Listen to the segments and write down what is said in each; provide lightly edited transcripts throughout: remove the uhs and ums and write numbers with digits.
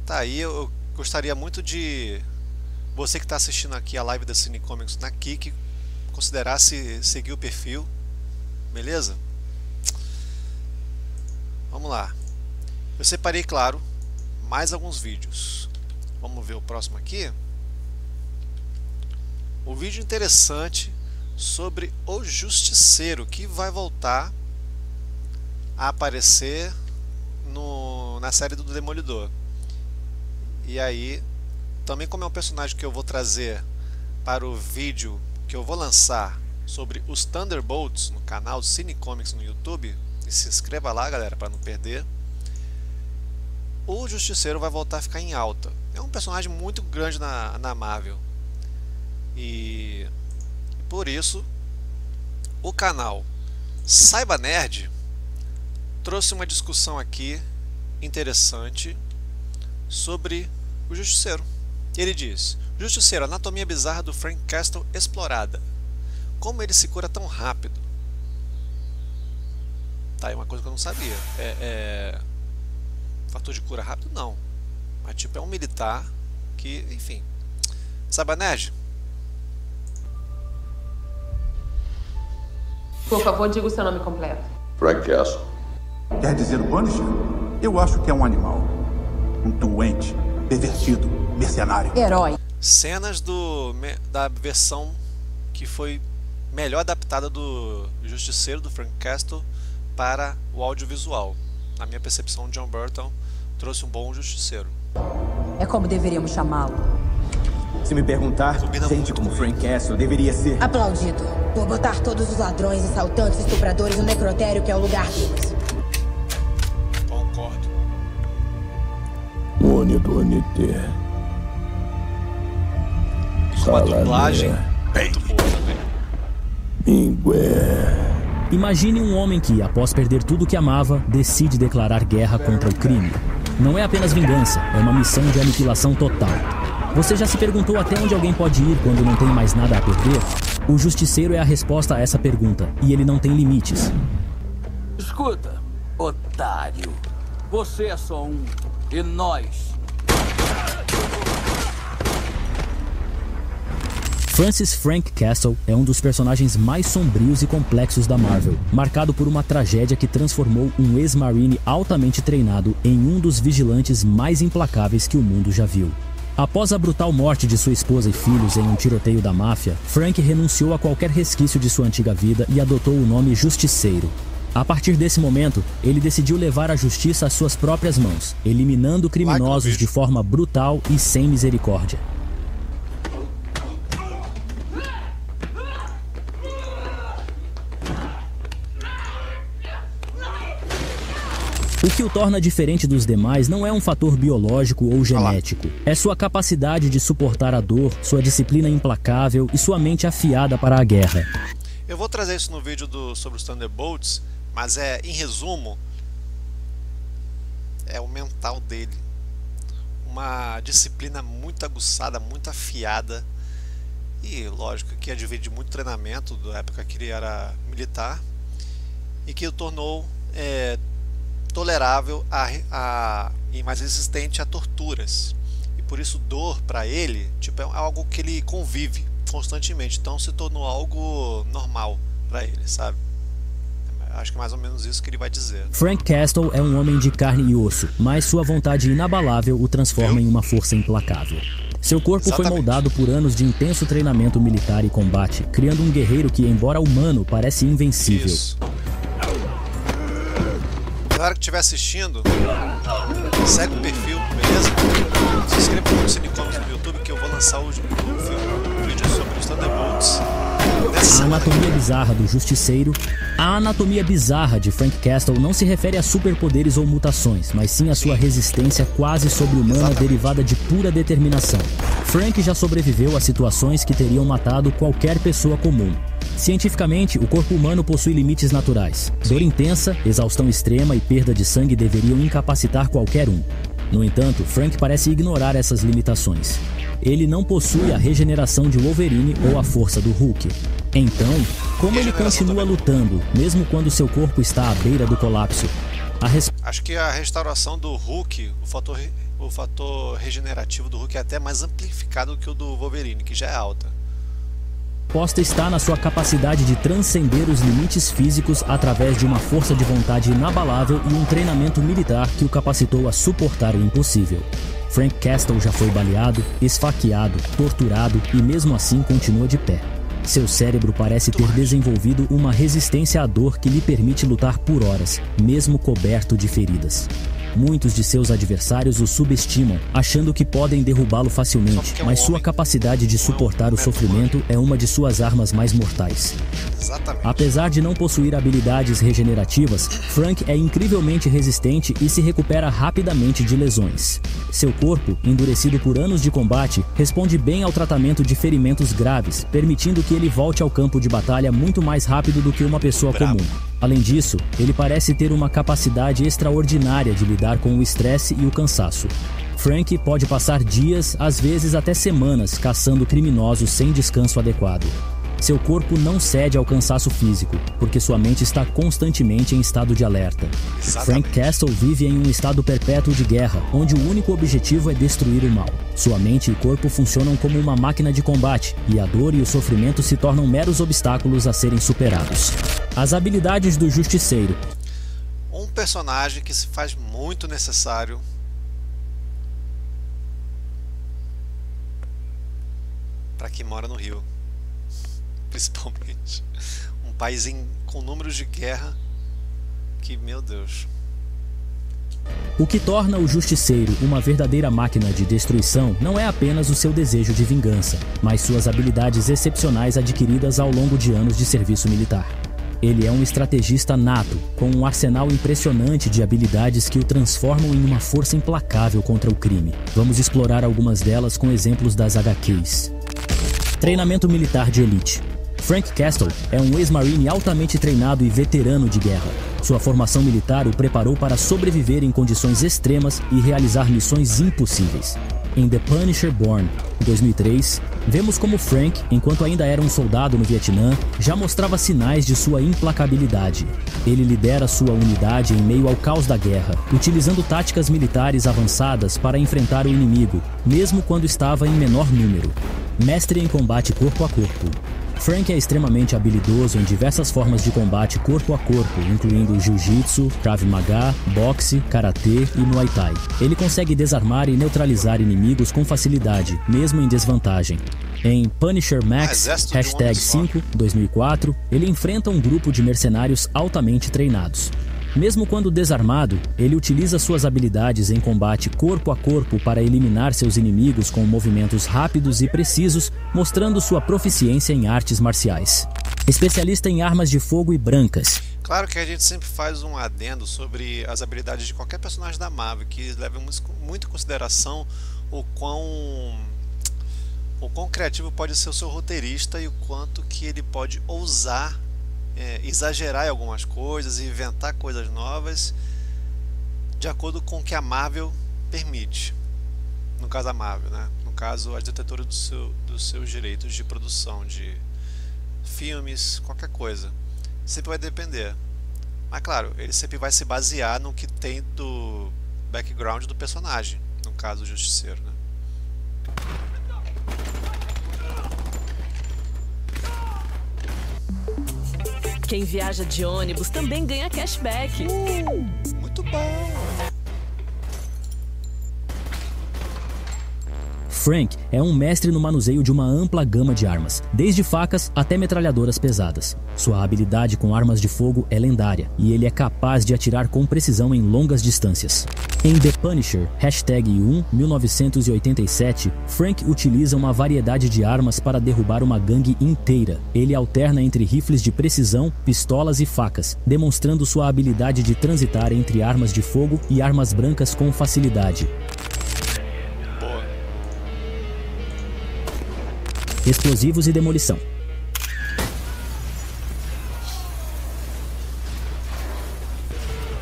Tá aí, eu gostaria muito de você que está assistindo aqui a live da Cine Comics na Kik considerasse seguir o perfil, beleza? Vamos lá. Eu separei, claro, mais alguns vídeos. Vamos ver o próximo aqui. Um vídeo interessante sobre o Justiceiro, que vai voltar a aparecer na série do Demolidor. E aí, também como é um personagem que eu vou trazer para o vídeo que eu vou lançar sobre os Thunderbolts no canal Cine Comics no YouTube, e se inscreva lá, galera, para não perder. O Justiceiro vai voltar a ficar em alta. É um personagem muito grande na Marvel. E por isso o canal Saiba Nerd trouxe uma discussão aqui interessante sobre o Justiceiro. Ele diz: Justiceiro, anatomia bizarra do Frank Castle explorada. Como ele se cura tão rápido? Tá aí uma coisa que eu não sabia. Fator de cura rápido não. Mas tipo, é um militar que, enfim. Saiba Nerd? Por favor, diga o seu nome completo. Frank Castle. Quer dizer o Punisher? Eu acho que é um animal. Um doente, pervertido, mercenário. Herói. Cenas da versão que foi melhor adaptada do Justiceiro, do Frank Castle, para o audiovisual. Na minha percepção, John Burton trouxe um bom Justiceiro. É como deveríamos chamá-lo. Se me perguntar, Combina sente muito como com Frank Castle deveria ser. Aplaudido por botar todos os ladrões, assaltantes, estupradores no necrotério, que é o lugar deles. Concordo. Mônia do NT. E com a dublagem muito boa também. Mingué. Imagine um homem que, após perder tudo que amava, decide declarar guerra contra o crime. Não é apenas vingança, é uma missão de aniquilação total. Você já se perguntou até onde alguém pode ir quando não tem mais nada a perder? O Justiceiro é a resposta a essa pergunta, e ele não tem limites. Escuta, otário. Você é só um. E nós? Francis Frank Castle é um dos personagens mais sombrios e complexos da Marvel, marcado por uma tragédia que transformou um ex-marine altamente treinado em um dos vigilantes mais implacáveis que o mundo já viu. Após a brutal morte de sua esposa e filhos em um tiroteio da máfia, Frank renunciou a qualquer resquício de sua antiga vida e adotou o nome Justiceiro. A partir desse momento, ele decidiu levar a justiça às suas próprias mãos, eliminando criminosos de forma brutal e sem misericórdia. O que o torna diferente dos demais não é um fator biológico ou genético. É sua capacidade de suportar a dor, sua disciplina implacável e sua mente afiada para a guerra. Eu vou trazer isso no vídeo sobre os Thunderbolts, mas em resumo, é o mental dele. Uma disciplina muito aguçada, muito afiada. E lógico que advém de muito treinamento da época que ele era militar. E que o tornou tolerável e mais resistente a torturas, e por isso dor para ele tipo, é algo que ele convive constantemente, então se tornou algo normal para ele, sabe? Acho que é mais ou menos isso que ele vai dizer. Frank Castle é um homem de carne e osso, mas sua vontade inabalável o transforma em uma força implacável. Seu corpo foi moldado por anos de intenso treinamento militar e combate, criando um guerreiro que, embora humano, parece invencível. Isso. Galera que estiver assistindo, segue o perfil, beleza? Se inscreva no Cine Comics no YouTube, que eu vou lançar hoje um vídeo sobre os Thunderbolts. A anatomia bizarra do Justiceiro. A anatomia bizarra de Frank Castle não se refere a superpoderes ou mutações, mas sim a sua resistência quase sobre-humana derivada de pura determinação. Frank já sobreviveu a situações que teriam matado qualquer pessoa comum. Cientificamente, o corpo humano possui limites naturais. Dor intensa, exaustão extrema e perda de sangue deveriam incapacitar qualquer um. No entanto, Frank parece ignorar essas limitações. Ele não possui a regeneração de Wolverine ou a força do Hulk. Então, como ele continua lutando, mesmo quando seu corpo está à beira do colapso? Acho que a restauração do Hulk, o fator o fator regenerativo do Hulk é até mais amplificado que o do Wolverine, que já é alta. A resposta está na sua capacidade de transcender os limites físicos através de uma força de vontade inabalável e um treinamento militar que o capacitou a suportar o impossível. Frank Castle já foi baleado, esfaqueado, torturado e mesmo assim continua de pé. Seu cérebro parece ter desenvolvido uma resistência à dor que lhe permite lutar por horas, mesmo coberto de feridas. Muitos de seus adversários o subestimam, achando que podem derrubá-lo facilmente, mas sua capacidade de suportar o sofrimento é uma de suas armas mais mortais. Exatamente. Apesar de não possuir habilidades regenerativas, Frank é incrivelmente resistente e se recupera rapidamente de lesões. Seu corpo, endurecido por anos de combate, responde bem ao tratamento de ferimentos graves, permitindo que ele volte ao campo de batalha muito mais rápido do que uma pessoa comum. Além disso, ele parece ter uma capacidade extraordinária de lidar com o estresse e o cansaço. Frank pode passar dias, às vezes até semanas, caçando criminosos sem descanso adequado. Seu corpo não cede ao cansaço físico, porque sua mente está constantemente em estado de alerta. Frank Castle vive em um estado perpétuo de guerra, onde o único objetivo é destruir o mal. Sua mente e corpo funcionam como uma máquina de combate, e a dor e o sofrimento se tornam meros obstáculos a serem superados. As habilidades do Justiceiro. Um personagem que se faz muito necessário para quem mora no Rio. Principalmente um país com números de guerra que, meu Deus. O que torna o Justiceiro uma verdadeira máquina de destruição não é apenas o seu desejo de vingança, mas suas habilidades excepcionais adquiridas ao longo de anos de serviço militar. Ele é um estrategista nato, com um arsenal impressionante de habilidades que o transformam em uma força implacável contra o crime. Vamos explorar algumas delas com exemplos das HQs. Treinamento militar de elite. Frank Castle é um ex-marine altamente treinado e veterano de guerra. Sua formação militar o preparou para sobreviver em condições extremas e realizar missões impossíveis. Em The Punisher Born, 2003, vemos como Frank, enquanto ainda era um soldado no Vietnã, já mostrava sinais de sua implacabilidade. Ele lidera sua unidade em meio ao caos da guerra, utilizando táticas militares avançadas para enfrentar o inimigo, mesmo quando estava em menor número. Mestre em combate corpo a corpo. Frank é extremamente habilidoso em diversas formas de combate corpo a corpo, incluindo jiu-jitsu, krav maga, boxe, karatê e muay thai. Ele consegue desarmar e neutralizar inimigos com facilidade, mesmo em desvantagem. Em Punisher Max, #5, 2004, ele enfrenta um grupo de mercenários altamente treinados. Mesmo quando desarmado, ele utiliza suas habilidades em combate corpo a corpo para eliminar seus inimigos com movimentos rápidos e precisos, mostrando sua proficiência em artes marciais. Especialista em armas de fogo e brancas. Claro que a gente sempre faz um adendo sobre as habilidades de qualquer personagem da Marvel, que leva muito em consideração o quão criativo pode ser o seu roteirista e o quanto que ele pode ousar exagerar em algumas coisas e inventar coisas novas de acordo com o que a Marvel permite. No caso a Marvel, né? No caso a detetora dos seus direitos de produção de filmes, qualquer coisa. Sempre vai depender. Mas claro, ele sempre vai se basear no que tem do background do personagem, no caso do Justiceiro, né? Quem viaja de ônibus também ganha cashback. Muito bom! Frank é um mestre no manuseio de uma ampla gama de armas, desde facas até metralhadoras pesadas. Sua habilidade com armas de fogo é lendária, e ele é capaz de atirar com precisão em longas distâncias. Em The Punisher, #1, 1987, Frank utiliza uma variedade de armas para derrubar uma gangue inteira. Ele alterna entre rifles de precisão, pistolas e facas, demonstrando sua habilidade de transitar entre armas de fogo e armas brancas com facilidade. Explosivos e demolição.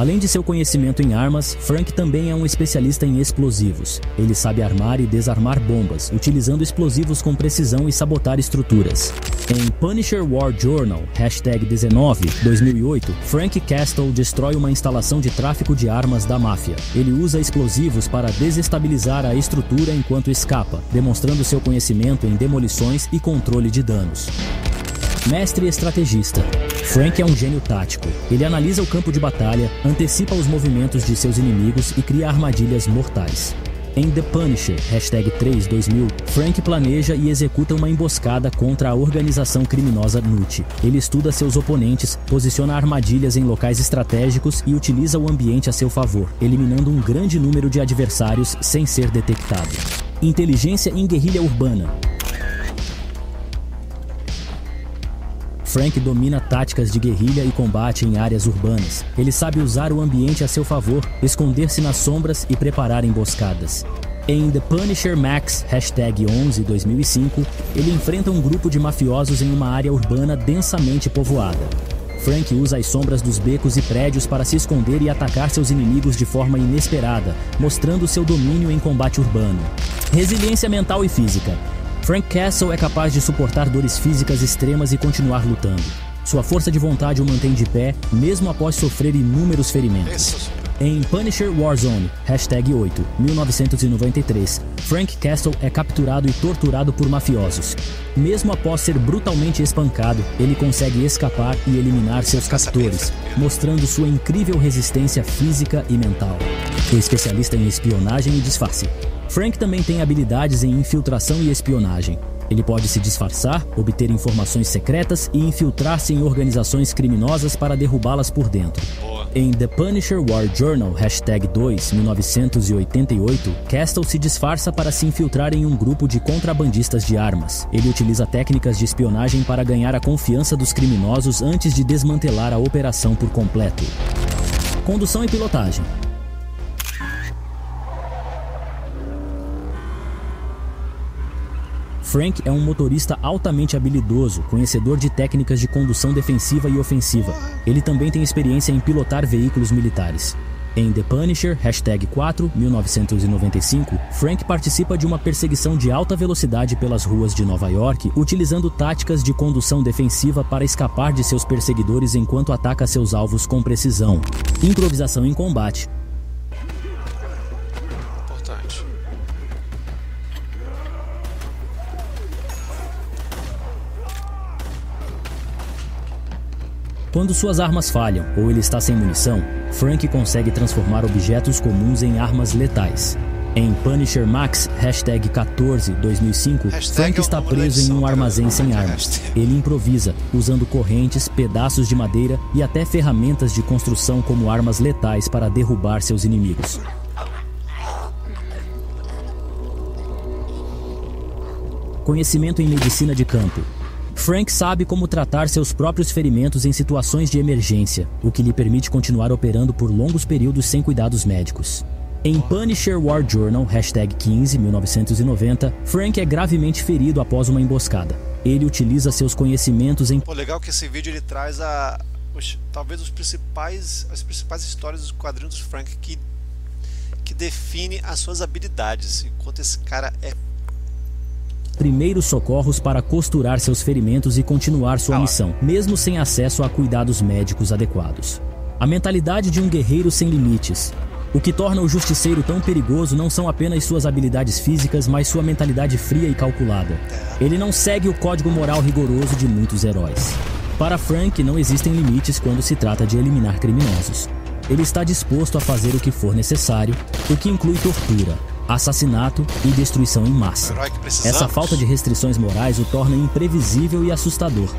Além de seu conhecimento em armas, Frank também é um especialista em explosivos. Ele sabe armar e desarmar bombas, utilizando explosivos com precisão e sabotar estruturas. Em Punisher War Journal, #19, 2008, Frank Castle destrói uma instalação de tráfico de armas da máfia. Ele usa explosivos para desestabilizar a estrutura enquanto escapa, demonstrando seu conhecimento em demolições e controle de danos. Mestre estrategista. Frank é um gênio tático. Ele analisa o campo de batalha, antecipa os movimentos de seus inimigos e cria armadilhas mortais. Em The Punisher, #3/2000, Frank planeja e executa uma emboscada contra a organização criminosa NUT. Ele estuda seus oponentes, posiciona armadilhas em locais estratégicos e utiliza o ambiente a seu favor, eliminando um grande número de adversários sem ser detectado. Inteligência em guerrilha urbana. Frank domina táticas de guerrilha e combate em áreas urbanas. Ele sabe usar o ambiente a seu favor, esconder-se nas sombras e preparar emboscadas. Em The Punisher Max, #11/2005, ele enfrenta um grupo de mafiosos em uma área urbana densamente povoada. Frank usa as sombras dos becos e prédios para se esconder e atacar seus inimigos de forma inesperada, mostrando seu domínio em combate urbano. Resiliência mental e física. Frank Castle é capaz de suportar dores físicas extremas e continuar lutando. Sua força de vontade o mantém de pé, mesmo após sofrer inúmeros ferimentos. Em Punisher Warzone, #8, 1993, Frank Castle é capturado e torturado por mafiosos. Mesmo após ser brutalmente espancado, ele consegue escapar e eliminar seus captores, mostrando sua incrível resistência física e mental. É especialista em espionagem e disfarce. Frank também tem habilidades em infiltração e espionagem. Ele pode se disfarçar, obter informações secretas e infiltrar-se em organizações criminosas para derrubá-las por dentro. Em The Punisher War Journal, #2, 1988, Castle se disfarça para se infiltrar em um grupo de contrabandistas de armas. Ele utiliza técnicas de espionagem para ganhar a confiança dos criminosos antes de desmantelar a operação por completo. Condução e pilotagem. Frank é um motorista altamente habilidoso, conhecedor de técnicas de condução defensiva e ofensiva. Ele também tem experiência em pilotar veículos militares. Em The Punisher, #4, 1995, Frank participa de uma perseguição de alta velocidade pelas ruas de Nova York, utilizando táticas de condução defensiva para escapar de seus perseguidores enquanto ataca seus alvos com precisão. Improvisação em combate. Quando suas armas falham ou ele está sem munição, Frank consegue transformar objetos comuns em armas letais. Em Punisher Max, #14/2005, Frank está preso em um armazém sem armas. Ele improvisa, usando correntes, pedaços de madeira e até ferramentas de construção como armas letais para derrubar seus inimigos. Conhecimento em medicina de campo. Frank sabe como tratar seus próprios ferimentos em situações de emergência, o que lhe permite continuar operando por longos períodos sem cuidados médicos. Em Punisher War Journal, #15, 1990, Frank é gravemente ferido após uma emboscada. Ele utiliza seus conhecimentos em... Legal que esse vídeo ele traz talvez as principais histórias dos quadrinhos do Frank que define as suas habilidades, enquanto esse cara é primeiros socorros para costurar seus ferimentos e continuar sua missão, mesmo sem acesso a cuidados médicos adequados. A mentalidade de um guerreiro sem limites. O que torna o Justiceiro tão perigoso não são apenas suas habilidades físicas, mas sua mentalidade fria e calculada. Ele não segue o código moral rigoroso de muitos heróis. Para Frank, não existem limites quando se trata de eliminar criminosos. Ele está disposto a fazer o que for necessário, o que inclui tortura, assassinato e destruição em massa. Essa falta de restrições morais o torna imprevisível e assustador.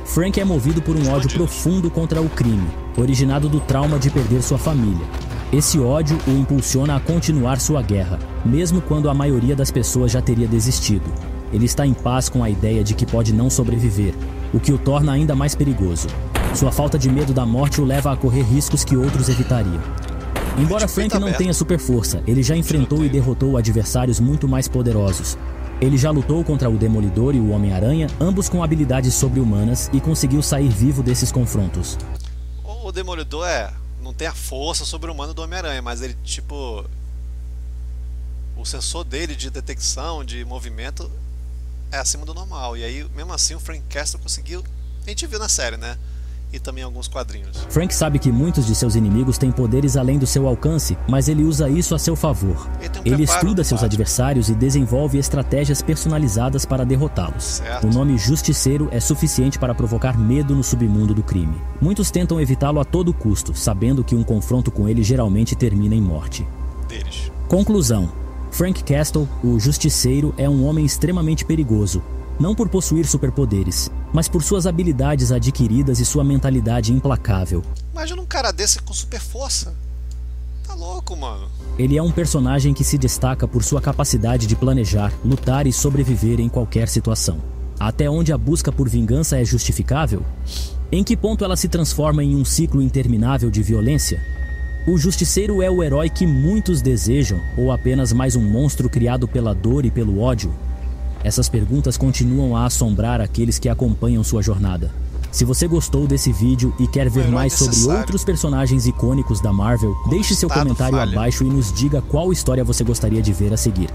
Frank é movido por um ódio profundo contra o crime, originado do trauma de perder sua família. Esse ódio o impulsiona a continuar sua guerra, mesmo quando a maioria das pessoas já teria desistido. Ele está em paz com a ideia de que pode não sobreviver, o que o torna ainda mais perigoso. Sua falta de medo da morte o leva a correr riscos que outros evitariam. Embora Frank não tenha super força, ele já enfrentou e derrotou adversários muito mais poderosos. Ele já lutou contra o Demolidor e o Homem-Aranha, ambos com habilidades sobre-humanas, e conseguiu sair vivo desses confrontos. O Demolidor não tem a força sobre-humana do Homem-Aranha, mas ele, tipo, o sensor dele de detecção, de movimento é acima do normal. E aí, mesmo assim, o Frank Castle conseguiu, a gente viu na série, né? E também em alguns quadrinhos. Frank sabe que muitos de seus inimigos têm poderes além do seu alcance, mas ele usa isso a seu favor. Ele estuda seus adversários e desenvolve estratégias personalizadas para derrotá-los. O nome Justiceiro é suficiente para provocar medo no submundo do crime. Muitos tentam evitá-lo a todo custo, sabendo que um confronto com ele geralmente termina em morte. Conclusão: Frank Castle, o Justiceiro, é um homem extremamente perigoso. Não por possuir superpoderes, mas por suas habilidades adquiridas e sua mentalidade implacável. Imagina um cara desse com super força. Tá louco, mano. Ele é um personagem que se destaca por sua capacidade de planejar, lutar e sobreviver em qualquer situação. Até onde a busca por vingança é justificável? Em que ponto ela se transforma em um ciclo interminável de violência? O Justiceiro é o herói que muitos desejam, ou apenas mais um monstro criado pela dor e pelo ódio? Essas perguntas continuam a assombrar aqueles que acompanham sua jornada. Se você gostou desse vídeo e quer ver mais sobre outros personagens icônicos da Marvel, deixe seu comentário abaixo e nos diga qual história você gostaria de ver a seguir.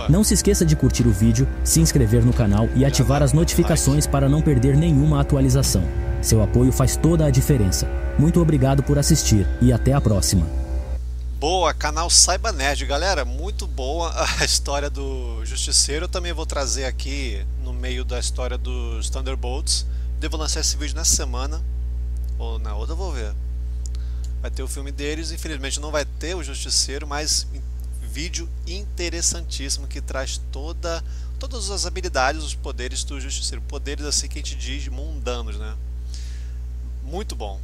Não se esqueça de curtir o vídeo, se inscrever no canal e ativar as notificações para não perder nenhuma atualização. Seu apoio faz toda a diferença. Muito obrigado por assistir e até a próxima. Boa, canal Saiba Nerd, galera, muito boa a história do Justiceiro. Eu também vou trazer aqui no meio da história dos Thunderbolts. Devo lançar esse vídeo nessa semana, ou na outra eu vou ver. Vai ter o filme deles, infelizmente não vai ter o Justiceiro, mas vídeo interessantíssimo que traz todas as habilidades, os poderes do Justiceiro. Poderes assim que a gente diz mundanos, né? Muito bom.